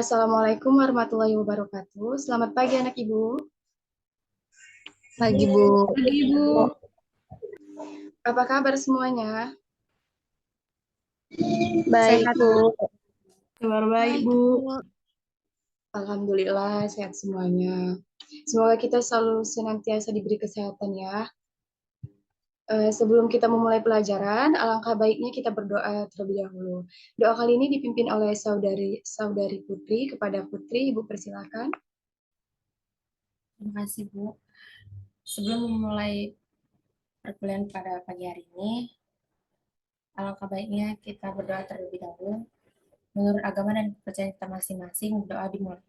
Assalamualaikum warahmatullahi wabarakatuh. Selamat pagi anak Ibu. Pagi, Bu. Pagi, Ibu. Apa kabar semuanya? Baik, Sehat? Bu. Kabar baik, Bu. Alhamdulillah sehat semuanya. Semoga kita selalu senantiasa diberi kesehatan ya. Sebelum kita memulai pelajaran, alangkah baiknya kita berdoa terlebih dahulu. Doa kali ini dipimpin oleh saudari Putri. Kepada Putri, Ibu persilakan. Terima kasih, Bu. Sebelum memulai perkuliahan pada pagi hari ini, alangkah baiknya kita berdoa terlebih dahulu. Menurut agama dan kepercayaan kita masing-masing, doa dimulai.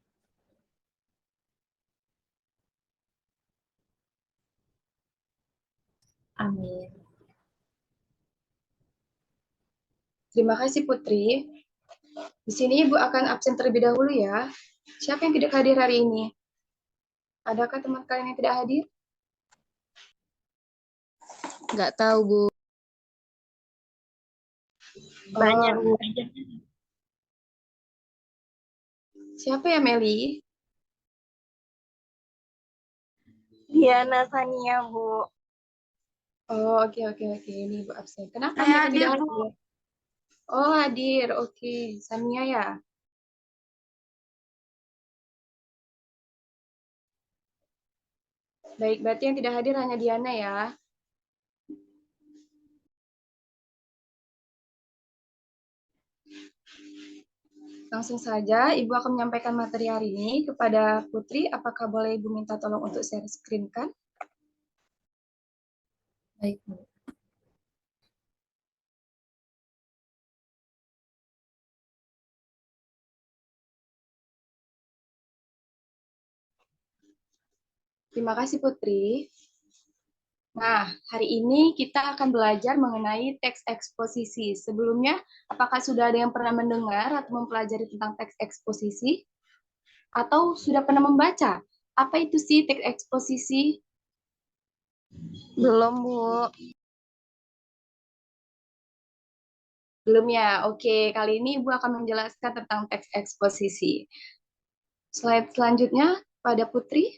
Amin. Terima kasih Putri. Di sini Ibu akan absen terlebih dahulu ya. Siapa yang tidak hadir hari ini? Adakah teman kalian yang tidak hadir? Nggak tahu, Bu. Banyak, Bu. Siapa ya Meli? Diana Sania, Bu. Oh, oke. Ini Ibu absen. Kenapa Saya mereka tidak hadir, Bu. hadir? Oh, hadir. Oke. Sania ya? Baik, berarti yang tidak hadir hanya Diana ya. Langsung saja, Ibu akan menyampaikan materi hari ini kepada Putri. Apakah boleh Ibu minta tolong untuk share screen kan? Baik, Bu. Terima kasih Putri. Nah, hari ini kita akan belajar mengenai teks eksposisi. Sebelumnya, apakah sudah ada yang pernah mendengar atau mempelajari tentang teks eksposisi? Atau sudah pernah membaca? Apa itu sih teks eksposisi? Belum, Bu. Belum ya? Oke, kali ini Ibu akan menjelaskan tentang teks eksposisi. Slide selanjutnya pada Putri.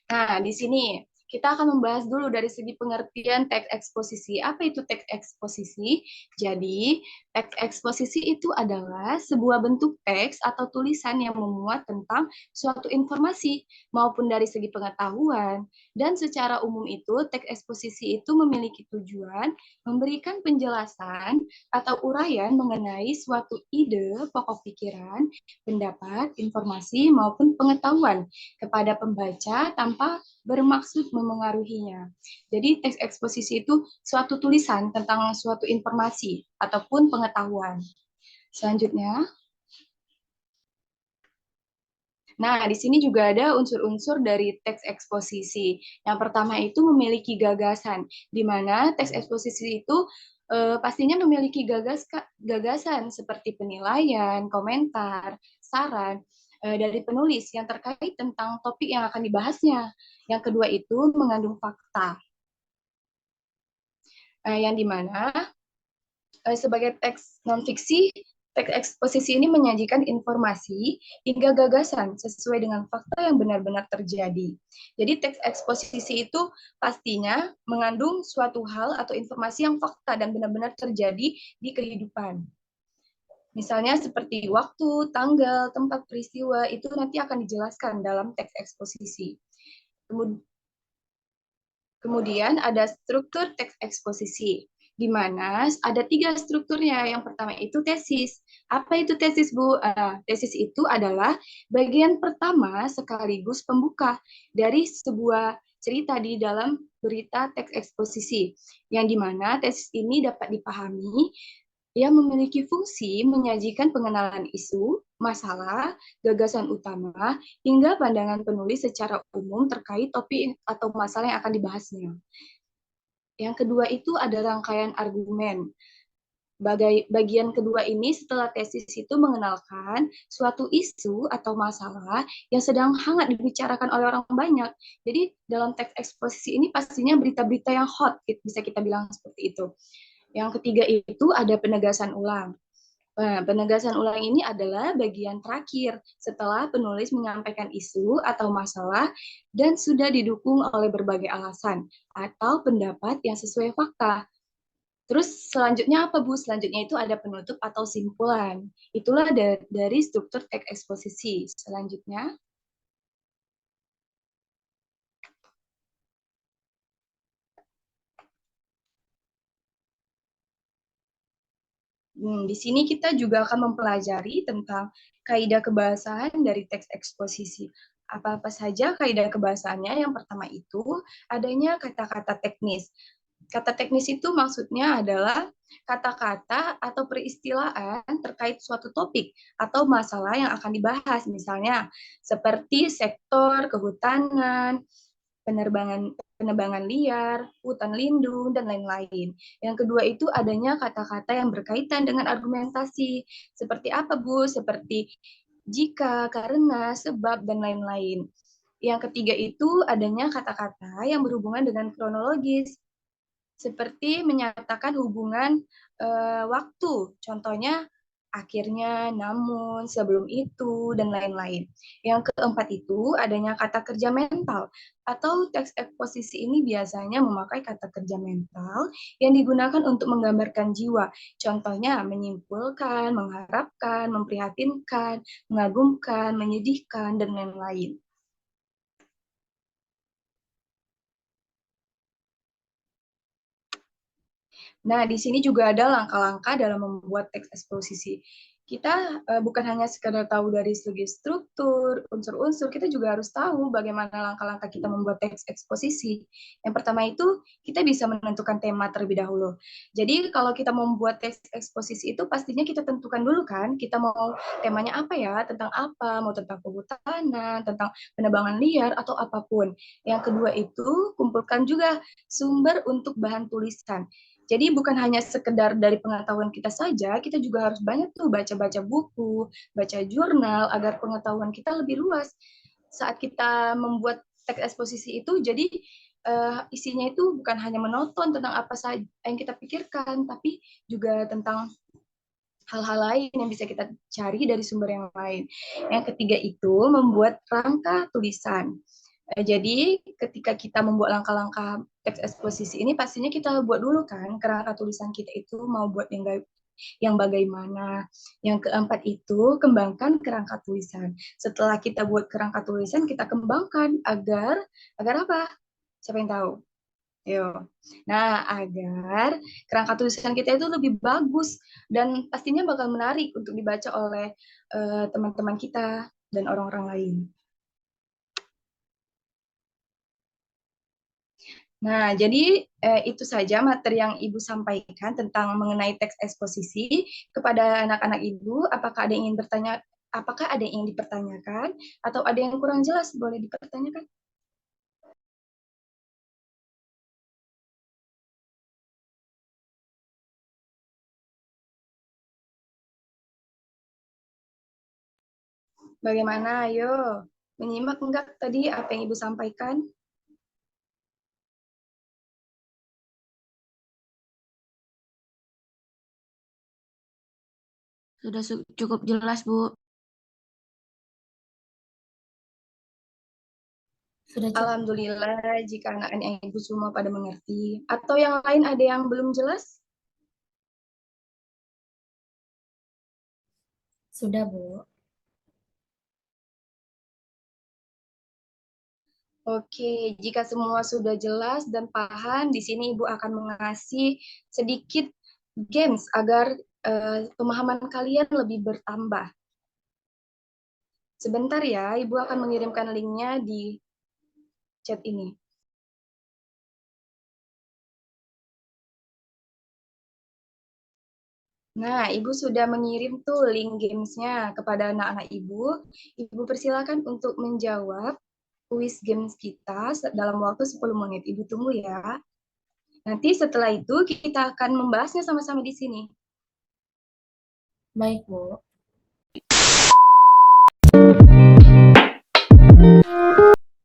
Nah, di sini kita akan membahas dulu dari segi pengertian teks eksposisi. Apa itu teks eksposisi? Jadi, teks eksposisi itu adalah sebuah bentuk teks atau tulisan yang memuat tentang suatu informasi maupun dari segi pengetahuan. Dan secara umum itu, teks eksposisi itu memiliki tujuan memberikan penjelasan atau uraian mengenai suatu ide, pokok pikiran, pendapat, informasi, maupun pengetahuan kepada pembaca tanpa bermaksud memengaruhinya. Jadi teks eksposisi itu suatu tulisan tentang suatu informasi ataupun pengetahuan. Selanjutnya, nah di sini juga ada unsur-unsur dari teks eksposisi. Yang pertama itu memiliki gagasan, di mana teks eksposisi itu pastinya memiliki gagasan seperti penilaian, komentar, saran dari penulis yang terkait tentang topik yang akan dibahasnya. Yang kedua itu mengandung fakta, yang dimana sebagai teks non-fiksi, teks eksposisi ini menyajikan informasi hingga gagasan sesuai dengan fakta yang benar-benar terjadi. Jadi teks eksposisi itu pastinya mengandung suatu hal atau informasi yang fakta dan benar-benar terjadi di kehidupan. Misalnya seperti waktu, tanggal, tempat peristiwa, itu nanti akan dijelaskan dalam teks eksposisi. Kemudian ada struktur teks eksposisi, di mana ada 3 strukturnya. Yang pertama itu tesis. Apa itu tesis, Bu? Tesis itu adalah bagian pertama sekaligus pembuka dari sebuah cerita di dalam berita teks eksposisi, yang dimana tesis ini dapat dipahami yang memiliki fungsi menyajikan pengenalan isu, masalah, gagasan utama, hingga pandangan penulis secara umum terkait topik atau masalah yang akan dibahasnya. Yang kedua itu ada rangkaian argumen. Bagian kedua ini setelah tesis itu mengenalkan suatu isu atau masalah yang sedang hangat dibicarakan oleh orang banyak. Jadi dalam teks eksposisi ini pastinya berita-berita yang hot, bisa kita bilang seperti itu. Yang ketiga itu ada penegasan ulang. Nah, penegasan ulang ini adalah bagian terakhir setelah penulis menyampaikan isu atau masalah dan sudah didukung oleh berbagai alasan atau pendapat yang sesuai fakta. Terus selanjutnya apa, Bu? Selanjutnya itu ada penutup atau simpulan. Itulah dari struktur teks eksposisi. Selanjutnya, di sini kita juga akan mempelajari tentang kaidah kebahasaan dari teks eksposisi. Apa-apa saja kaidah kebahasaannya? Yang pertama itu adanya kata-kata teknis. Kata teknis itu maksudnya adalah kata-kata atau peristilahan terkait suatu topik atau masalah yang akan dibahas, misalnya seperti sektor kehutanan, penerbangan penebangan liar, hutan lindung, dan lain-lain. Yang kedua itu adanya kata-kata yang berkaitan dengan argumentasi. Seperti apa, Bu? Seperti jika, karena, sebab, dan lain-lain. Yang ketiga itu adanya kata-kata yang berhubungan dengan kronologis, seperti menyatakan hubungan waktu. Contohnya akhirnya, namun, sebelum itu, dan lain-lain. Yang keempat itu adanya kata kerja mental, atau teks eksposisi ini biasanya memakai kata kerja mental yang digunakan untuk menggambarkan jiwa. Contohnya menyimpulkan, mengharapkan, memprihatinkan, mengagumkan, menyedihkan, dan lain-lain. Nah, di sini juga ada langkah-langkah dalam membuat teks eksposisi. Kita bukan hanya sekedar tahu dari segi struktur, unsur-unsur, kita juga harus tahu bagaimana langkah-langkah kita membuat teks eksposisi. Yang pertama itu, kita bisa menentukan tema terlebih dahulu. Jadi, kalau kita membuat teks eksposisi itu, pastinya kita tentukan dulu kan, kita mau temanya apa ya, tentang apa, mau tentang kehutanan, tentang penebangan liar, atau apapun. Yang kedua itu, kumpulkan juga sumber untuk bahan tulisan. Jadi bukan hanya sekedar dari pengetahuan kita saja, kita juga harus banyak tuh baca-baca buku, baca jurnal, agar pengetahuan kita lebih luas. Saat kita membuat teks eksposisi itu, jadi isinya itu bukan hanya menonton tentang apa saja yang kita pikirkan, tapi juga tentang hal-hal lain yang bisa kita cari dari sumber yang lain. Yang ketiga itu membuat rangka tulisan. Jadi ketika kita membuat langkah-langkah teks eksposisi ini pastinya kita buat dulu kan kerangka tulisan kita itu mau buat yang bagaimana. Yang keempat itu kembangkan kerangka tulisan. Setelah kita buat kerangka tulisan kita kembangkan agar apa? Siapa yang tahu? Yo. Nah, agar kerangka tulisan kita itu lebih bagus dan pastinya bakal menarik untuk dibaca oleh teman-teman kita dan orang-orang lain. Nah, jadi itu saja materi yang Ibu sampaikan tentang mengenai teks eksposisi. Kepada anak-anak Ibu, apakah ada yang ingin bertanya, apakah ada yang ingin dipertanyakan atau ada yang kurang jelas boleh dipertanyakan? Bagaimana? Ayo, menyimak enggak tadi apa yang Ibu sampaikan? Sudah cukup jelas, Bu. Sudah cukup. Alhamdulillah jika anak-anak Ibu semua pada mengerti. Atau yang lain ada yang belum jelas? Sudah, Bu. Oke, jika semua sudah jelas dan paham, di sini Ibu akan mengasih sedikit games agar pemahaman kalian lebih bertambah. Sebentar ya, Ibu akan mengirimkan linknya di chat ini. Nah, Ibu sudah mengirim tuh link gamesnya kepada anak-anak Ibu. Ibu persilakan untuk menjawab kuis games kita dalam waktu 10 menit. Ibu tunggu ya. Nanti setelah itu kita akan membahasnya sama-sama di sini. Baik, Bu.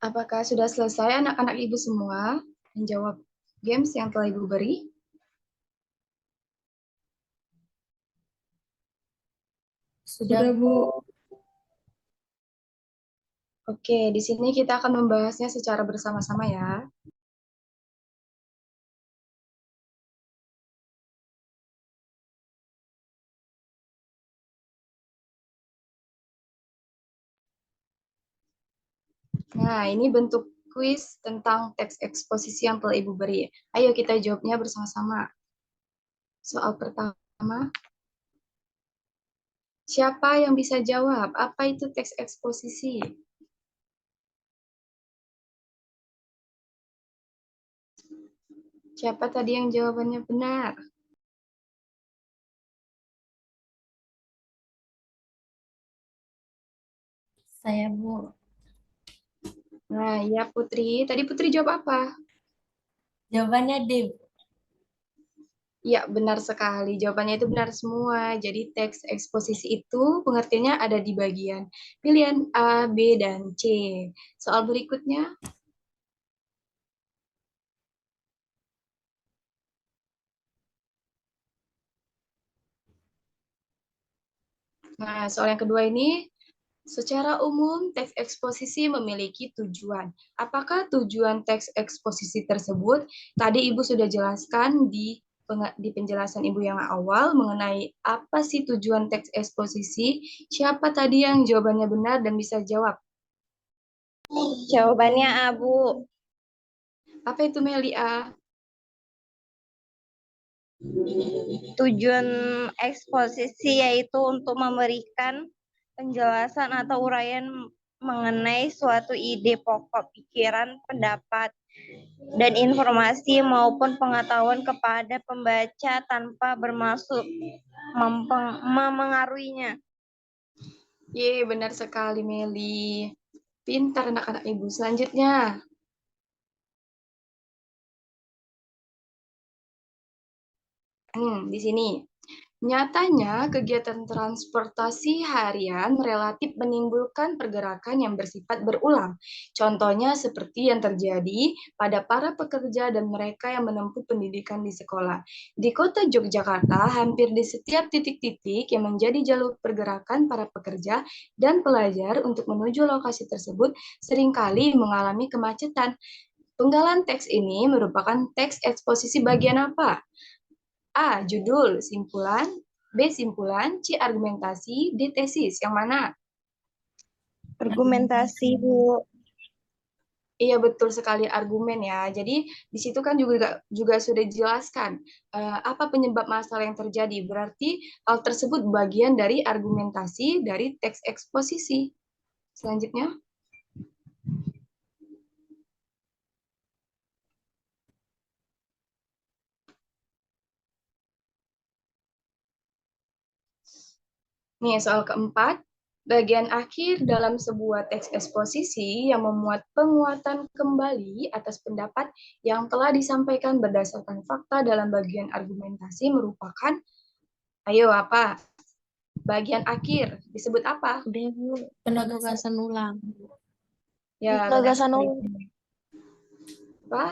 Apakah sudah selesai anak-anak Ibu semua menjawab games yang telah Ibu beri? Sudah, Bu. Oke, di sini kita akan membahasnya secara bersama-sama ya. Nah, ini bentuk kuis tentang teks eksposisi yang telah Ibu beri. Ayo kita jawabnya bersama-sama. Soal pertama, siapa yang bisa jawab? Apa itu teks eksposisi? Siapa tadi yang jawabannya benar? saya Bu. Nah, ya Putri. Tadi Putri jawab apa? Jawabannya D, Bu. Ya, benar sekali. Jawabannya itu benar semua. Jadi teks eksposisi itu pengertiannya ada di bagian pilihan A, B, dan C. Soal berikutnya, nah soal yang kedua ini, secara umum teks eksposisi memiliki tujuan. Apakah tujuan teks eksposisi tersebut? Tadi Ibu sudah jelaskan di penjelasan Ibu yang awal mengenai apa sih tujuan teks eksposisi. Siapa tadi yang jawabannya benar dan bisa jawab? Jawabannya A, Bu. Apa itu Melia? Tujuan eksposisi yaitu untuk memberikan penjelasan atau uraian mengenai suatu ide pokok, pikiran, pendapat, dan informasi maupun pengetahuan kepada pembaca tanpa bermaksud memengaruhinya. Ye, benar sekali Meli. Pintar anak-anak Ibu. Selanjutnya, di sini. Nyatanya, kegiatan transportasi harian relatif menimbulkan pergerakan yang bersifat berulang. Contohnya seperti yang terjadi pada para pekerja dan mereka yang menempuh pendidikan di sekolah. Di kota Yogyakarta, hampir di setiap titik-titik yang menjadi jalur pergerakan para pekerja dan pelajar untuk menuju lokasi tersebut seringkali mengalami kemacetan. Penggalan teks ini merupakan teks eksposisi bagian apa? A. Judul, simpulan. B. Simpulan. C. Argumentasi. D. Tesis. Yang mana? Argumentasi, Bu. Iya, betul sekali argumen ya. Jadi, di situ kan juga sudah dijelaskan apa penyebab masalah yang terjadi. Berarti hal tersebut bagian dari argumentasi dari teks eksposisi. Selanjutnya. Nih, soal keempat. Bagian akhir dalam sebuah teks eksposisi yang memuat penguatan kembali atas pendapat yang telah disampaikan berdasarkan fakta dalam bagian argumentasi merupakan, ayo apa? Bagian akhir disebut apa? Udah, Bu. Penegasan Penugasan ulang. Ya, benar Penegasan sekali. ulang. Apa?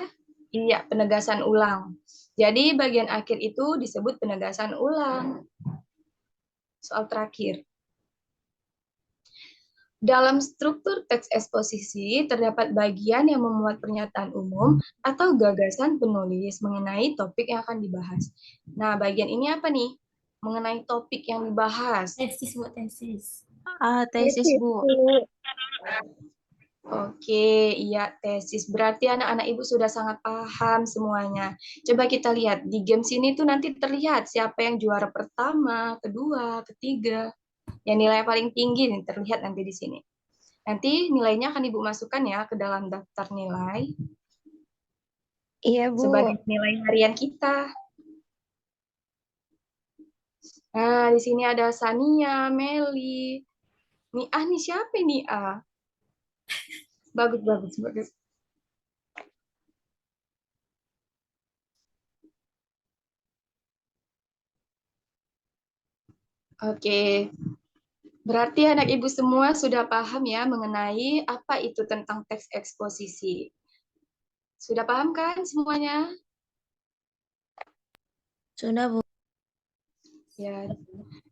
Iya, penegasan ulang. Jadi bagian akhir itu disebut penegasan ulang. Soal terakhir. Dalam struktur teks eksposisi, terdapat bagian yang memuat pernyataan umum atau gagasan penulis mengenai topik yang akan dibahas. Nah, bagian ini apa nih? Mengenai topik yang dibahas. tesis, Bu, tesis. Tesis, Bu. Oke, iya tesis. Berarti anak-anak Ibu sudah sangat paham semuanya. Coba kita lihat, di games ini tuh nanti terlihat siapa yang juara pertama, kedua, ketiga. Yang nilai paling tinggi nih terlihat nanti di sini. Nanti nilainya akan Ibu masukkan ya ke dalam daftar nilai Iya, Bu. sebagai nilai harian kita. Nah, di sini ada Sania, Meli. Nia nih siapa nih A? Bagus, bagus, bagus. Oke, berarti anak Ibu semua sudah paham ya mengenai apa itu tentang teks eksposisi. Sudah paham kan semuanya? Sudah, Bu. Ya,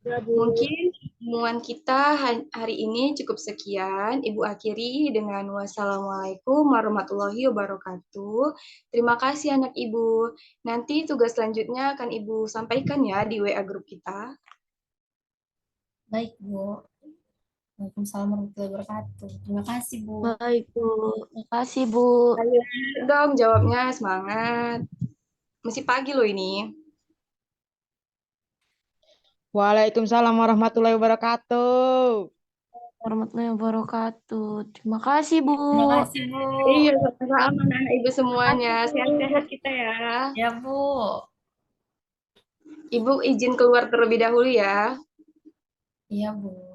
Ya, Bu. mungkin pertemuan kita hari ini cukup sekian. Ibu akhiri dengan wassalamualaikum warahmatullahi wabarakatuh. Terima kasih anak Ibu. Nanti tugas selanjutnya akan Ibu sampaikan ya di WA grup kita. Baik, Bu. Waalaikumsalam warahmatullahi wabarakatuh. Terima kasih, Bu. Baik, Bu. Terima kasih, Bu. Ayo dong jawabnya, semangat. Masih pagi loh ini. Waalaikumsalam warahmatullahi wabarakatuh. Warahmatullahi wabarakatuh. Terima kasih, Bu. Terima kasih, Bu. Iya, sama-sama anak Ibu semuanya. Sehat-sehat kita ya. Ya, Bu. Ibu izin keluar terlebih dahulu ya. Iya, Bu.